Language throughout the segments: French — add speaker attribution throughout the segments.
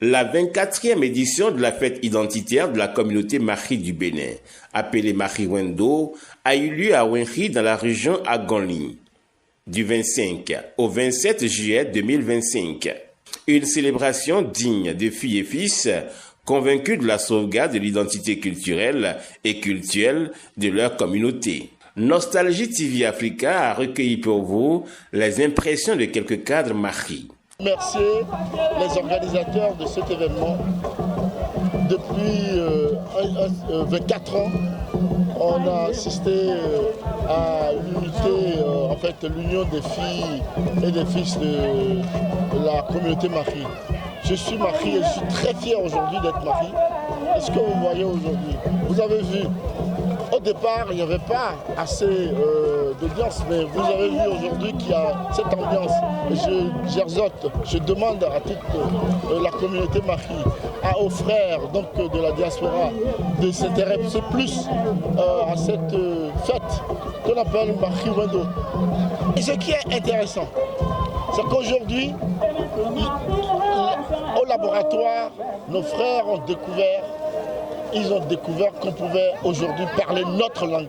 Speaker 1: La 24e édition de la fête identitaire de la communauté Mahi du Bénin, appelée Mahi Wendo, a eu lieu à Wenhi dans la région Agonli, du 25 au 27 juillet 2025. Une célébration digne de filles et fils convaincus de la sauvegarde de l'identité culturelle et cultuelle de leur communauté. Nostalgie TV Africa a recueilli pour vous les impressions de quelques cadres Mahi.
Speaker 2: Remercier les organisateurs de cet événement. Depuis 24 ans, on a assisté à l'union des filles et des fils de la communauté Mahi. Je suis Mahi et je suis très fier aujourd'hui d'être Mahi. Est-ce que vous voyez aujourd'hui? Vous avez vu, au départ, il n'y avait pas assez d'audience, mais vous avez vu aujourd'hui qu'il y a cette ambiance. J'exhorte, je demande à toute la communauté Mahi, aux frères donc, de la diaspora, de s'intéresser plus à cette fête qu'on appelle Mahi Wendo. Et ce qui est intéressant, c'est qu'aujourd'hui, au laboratoire, nos frères ont découvert qu'on pouvait aujourd'hui parler notre langue.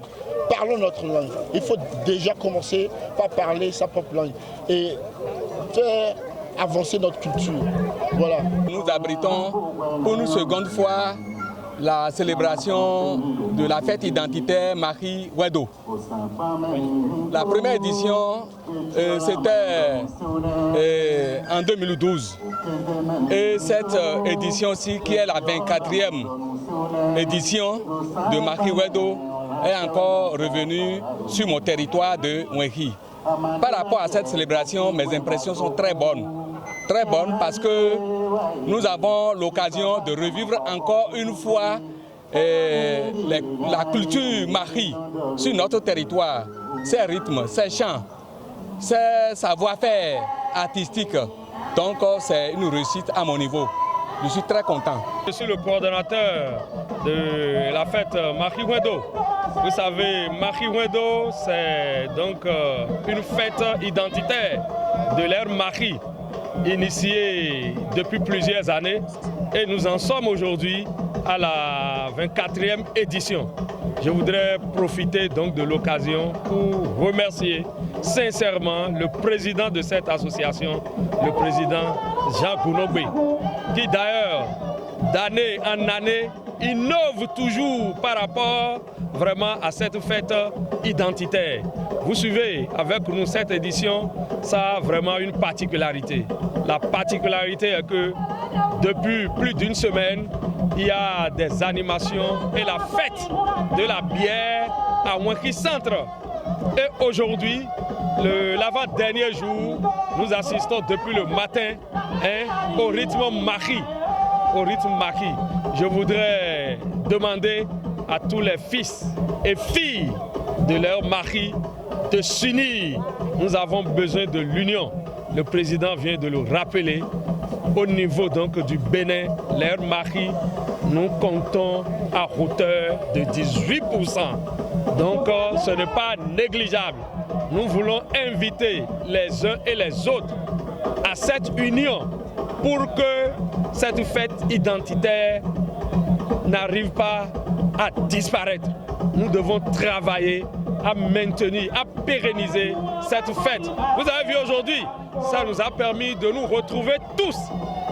Speaker 2: Parlons notre langue. Il faut déjà commencer par parler sa propre langue et faire avancer notre culture. Voilà.
Speaker 3: Nous abritons pour une seconde fois la célébration de la fête identitaire Mahi Wendo. La première édition, c'était en 2012. Et cette édition-ci, qui est la 24e édition de Mahi Wendo, est encore revenue sur mon territoire de Wenhi. Par rapport à cette célébration, mes impressions sont très bonnes. Très bonnes parce que nous avons l'occasion de revivre encore une fois la culture Mahi sur notre territoire, ses rythmes, ses chants, ses savoir-faire artistiques. Donc c'est une réussite à mon niveau. Je suis très content.
Speaker 4: Je suis le coordonnateur de la fête Mahi Wendo. Vous savez, Mahi Wendo, c'est donc une fête identitaire de l'ère Mahi, initiée depuis plusieurs années. Et nous en sommes aujourd'hui à la 24e édition. Je voudrais profiter donc de l'occasion pour remercier sincèrement le président de cette association, le président Jean Gounobé, qui d'ailleurs, d'année en année, innove toujours par rapport vraiment à cette fête identitaire. Vous suivez avec nous cette édition, ça a vraiment une particularité. La particularité est que depuis plus d'une semaine, il y a des animations et la fête de la bière à Wenhi Centre. Et aujourd'hui, l'avant-dernier jour, nous assistons depuis le matin au rythme Mahi. Je voudrais demander à tous les fils et filles de leur Mahi de s'unir. Nous avons besoin de l'union. Le président vient de le rappeler. Au niveau donc du Bénin, l'ère Mahi, nous comptons à hauteur de 18%. Donc ce n'est pas négligeable. Nous voulons inviter les uns et les autres à cette union pour que cette fête identitaire n'arrive pas à disparaître. Nous devons travailler à maintenir, à pérenniser cette fête. Vous avez vu aujourd'hui, ça nous a permis de nous retrouver tous,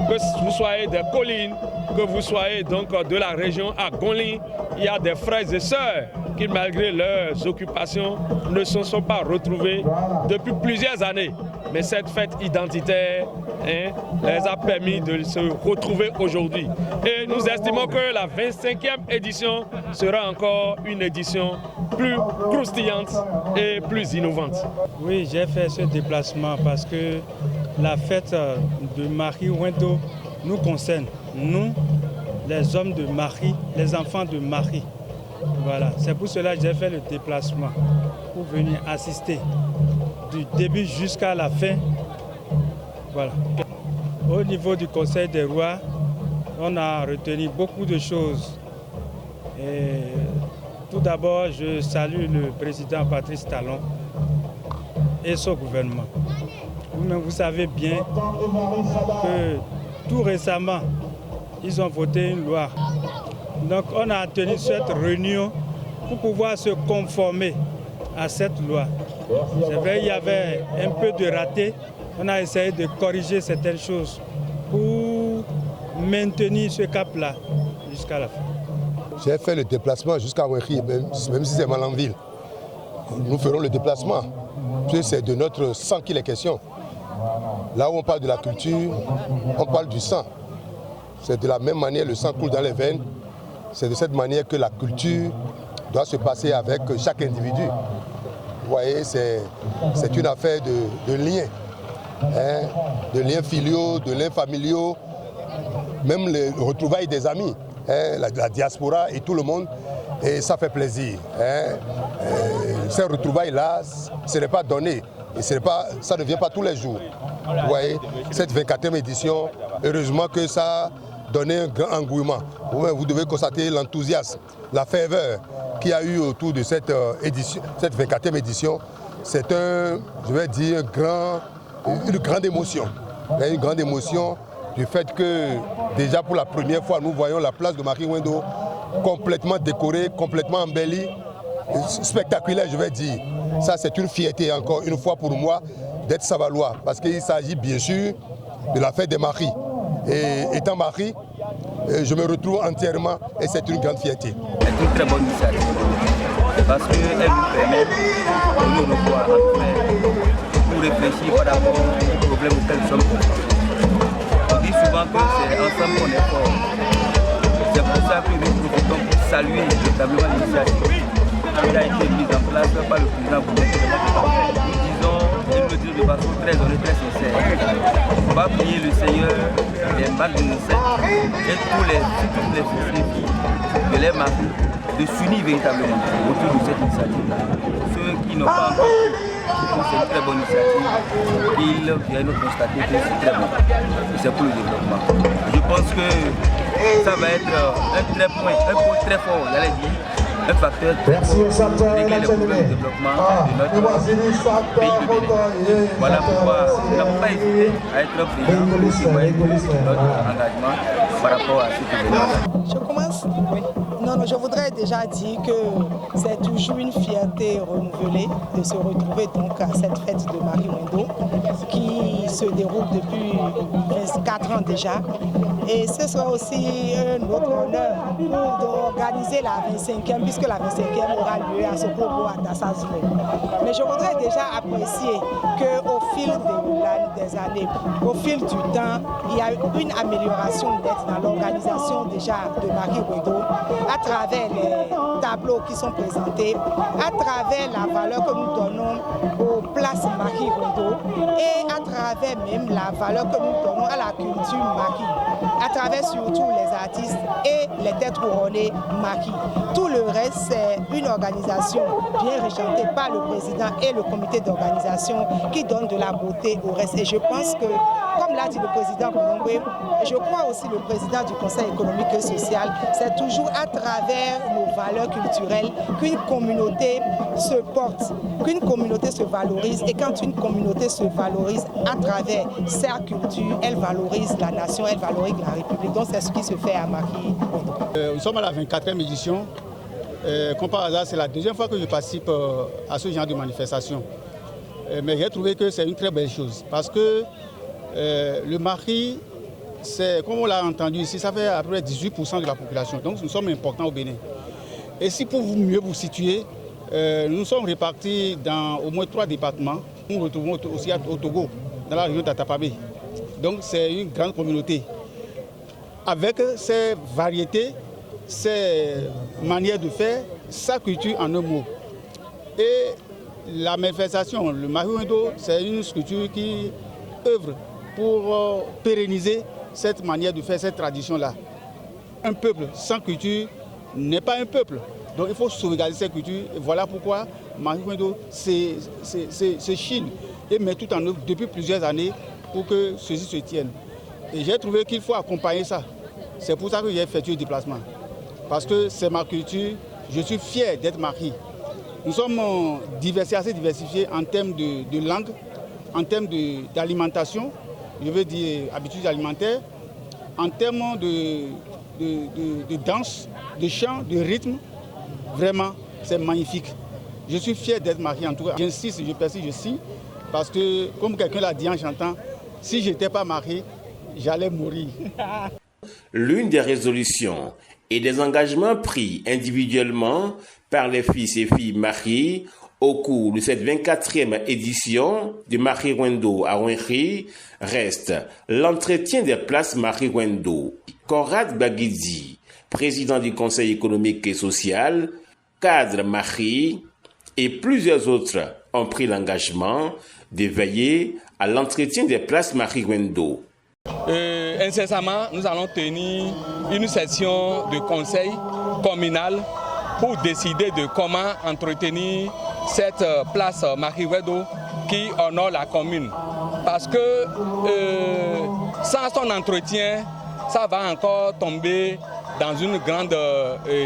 Speaker 4: que vous soyez des collines, que vous soyez donc de la région Agonli. Il y a des frères et sœurs qui, malgré leurs occupations, ne se sont pas retrouvés depuis plusieurs années. Mais cette fête identitaire les a permis de se retrouver aujourd'hui. Et nous estimons que la 25e édition sera encore une édition plus croustillante et plus innovante.
Speaker 5: Oui, j'ai fait ce déplacement parce que la fête de Mahi Wendo nous concerne. Nous, les hommes de Mahi, les enfants de Mahi. Voilà, c'est pour cela que j'ai fait le déplacement pour venir assister du début jusqu'à la fin. Voilà. Au niveau du Conseil des rois, on a retenu beaucoup de choses. Et Tout d'abord, je salue le président Patrice Talon et son gouvernement. Vous-même, vous savez bien que tout récemment, ils ont voté une loi. Donc on a tenu cette réunion pour pouvoir se conformer à cette loi. C'est vrai, il y avait un peu de raté. On a essayé de corriger certaines choses pour maintenir ce cap-là jusqu'à la fin.
Speaker 6: J'ai fait le déplacement jusqu'à Wenri, même si c'est Malanville. Nous ferons le déplacement, puisque c'est de notre sang qu'il est question. Là où on parle de la culture, on parle du sang. C'est de la même manière, le sang coule dans les veines. C'est de cette manière que la culture doit se passer avec chaque individu. Vous voyez, c'est une affaire de liens, hein, de liens filiaux, de liens familiaux, même les retrouvailles des amis. La diaspora et tout le monde, et ça fait plaisir. Ces retrouvailles-là, ce n'est pas donné, et ça ne vient pas tous les jours. Vous voyez, cette 24e édition, heureusement que ça a donné un grand engouement. Vous devez constater l'enthousiasme, la ferveur qu'il y a eu autour de cette 24e édition. C'est je vais dire, une grande émotion. Une grande émotion du fait que déjà pour la première fois, nous voyons la place de Marie Wendo complètement décorée, complètement embellie, spectaculaire, je vais dire. Ça, c'est une fierté encore une fois pour moi d'être Savalois, parce qu'il s'agit bien sûr de la fête des maris. Et étant mari, je me retrouve entièrement et c'est une grande fierté.
Speaker 7: C'est une très bonne initiative parce qu'elle nous permet de nous revoir pour réfléchir par rapport aux problèmes auxquels nous sommes confrontés. On dit souvent que c'est ensemble qu'on est fort. C'est pour ça que nous profitons pour saluer véritablement l'initiative qui a été mise en place par le président Boubou. Nous disons, et nous le disons de façon très honnête, très sincère. On va prier le Seigneur des marques de Nicette et toutes les filles de les maris de s'unir véritablement autour de cette initiative-là. Ceux qui n'ont pas encore pu, c'est une très bonne initiative, qu'ils viennent constater que c'est très bon. C'est pour le développement. Je pense que ça va être un point très fort, j'allais dire, un facteur pour régler les problèmes de développement de notre pays de Bénin. Voilà pourquoi nous n'avons pas hésité à être présents pour témoigner de notre engagement par rapport à ce événement.
Speaker 8: Je commence. Oui. Non, je voudrais déjà dire que c'est toujours une fierté renouvelée de se retrouver donc à cette fête de Marie Wendo qui se déroule depuis 24 ans déjà. Et ce sera aussi un autre honneur d'organiser la 25e, puisque la 25e aura lieu à Sokobo, à Dassazoué. Mais je voudrais déjà apprécier qu'au fil des années, au fil du temps, il y a une amélioration nette dans l'organisation déjà de Marie Wendo, à travers les tableaux qui sont présentés, à travers la valeur que nous donnons aux places Marie Wendo et à travers même la valeur que nous donnons à la culture Marie, à travers surtout les artistes et les têtes couronnées Marie. Tout le reste, c'est une organisation bien régentée par le président et le comité d'organisation qui donne de la beauté au reste. Et je pense que, comme l'a dit le président Boulongwe, et je crois aussi le président du Conseil économique et social, c'est toujours à travers nos valeurs culturelles qu'une communauté se porte, qu'une communauté se valorise. Et quand une communauté se valorise à travers sa culture, elle valorise la nation, elle valorise la République. Donc c'est ce qui se fait à Marie.
Speaker 9: Nous sommes à la 24e édition. Comme par hasard, c'est la deuxième fois que je participe à ce genre de manifestation. Mais j'ai trouvé que c'est une très belle chose parce que le Marie, comme on l'a entendu ici, ça fait à peu près 18% de la population. Donc nous sommes importants au Bénin. Et si pour mieux vous situer, nous sommes répartis dans au moins 3 départements. Nous nous retrouvons aussi au Togo, dans la région d'Atapabé. Donc c'est une grande communauté. Avec ses variétés, ses manières de faire, sa culture en un mot. Et la manifestation, le Marie Wendo, c'est une structure qui œuvre pour pérenniser cette manière de faire, cette tradition-là. Un peuple sans culture n'est pas un peuple. Donc il faut sauvegarder cette culture. Et voilà pourquoi Marie Wendo se chine et met tout en œuvre depuis plusieurs années pour que ceci se tienne. Et j'ai trouvé qu'il faut accompagner ça. C'est pour ça que j'ai effectué le déplacement. Parce que c'est ma culture, je suis fier d'être Mari. Nous sommes assez diversifiés en termes de langue, en termes d'alimentation, je veux dire habitudes alimentaires, en termes de danse, de chant, de rythme. Vraiment, c'est magnifique. Je suis fier d'être Mari en tout cas. J'insiste, je persiste, je signe, parce que comme quelqu'un l'a dit en chantant, si je n'étais pas Mari, j'allais mourir.
Speaker 1: L'une des résolutions et des engagements pris individuellement par les fils et filles Mari au cours de cette 24e édition de Mari Wendo à Wenri reste l'entretien des places Mari Wendo. Conrad Bagidzi, président du Conseil économique et social, cadre Mari et plusieurs autres ont pris l'engagement de veiller à l'entretien des places Mari Wendo.
Speaker 3: Incessamment, nous allons tenir une session de conseil communal pour décider de comment entretenir cette place Mari Wendo qui honore la commune. Parce que sans son entretien, ça va encore tomber dans une grande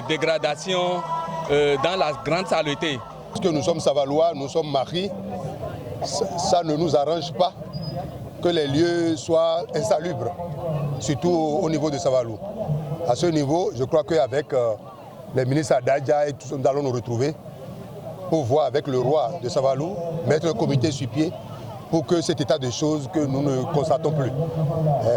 Speaker 3: dégradation, dans la grande saleté.
Speaker 6: Parce que nous sommes Savalois, nous sommes Mari, ça ne nous arrange pas que les lieux soient insalubres, surtout au niveau de Savalou. À ce niveau, je crois qu'avec les ministres Adadja et tout ça, nous allons nous retrouver pour voir avec le roi de Savalou, mettre un comité sur pied pour que cet état de choses que nous ne constatons plus.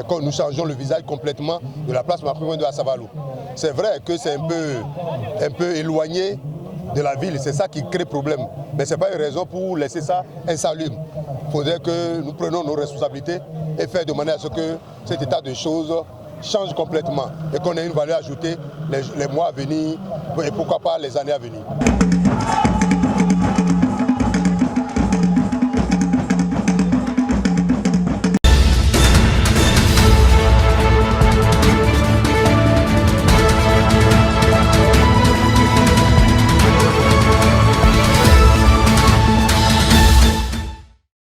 Speaker 6: Quand nous changeons le visage complètement de la place Mari Wendo à Savalou. C'est vrai que c'est un peu éloigné de la ville, c'est ça qui crée problème. Mais ce n'est pas une raison pour laisser ça insalubre. Il faudrait que nous prenions nos responsabilités et faire de manière à ce que cet état de choses change complètement et qu'on ait une valeur ajoutée les mois à venir et pourquoi pas les années à venir.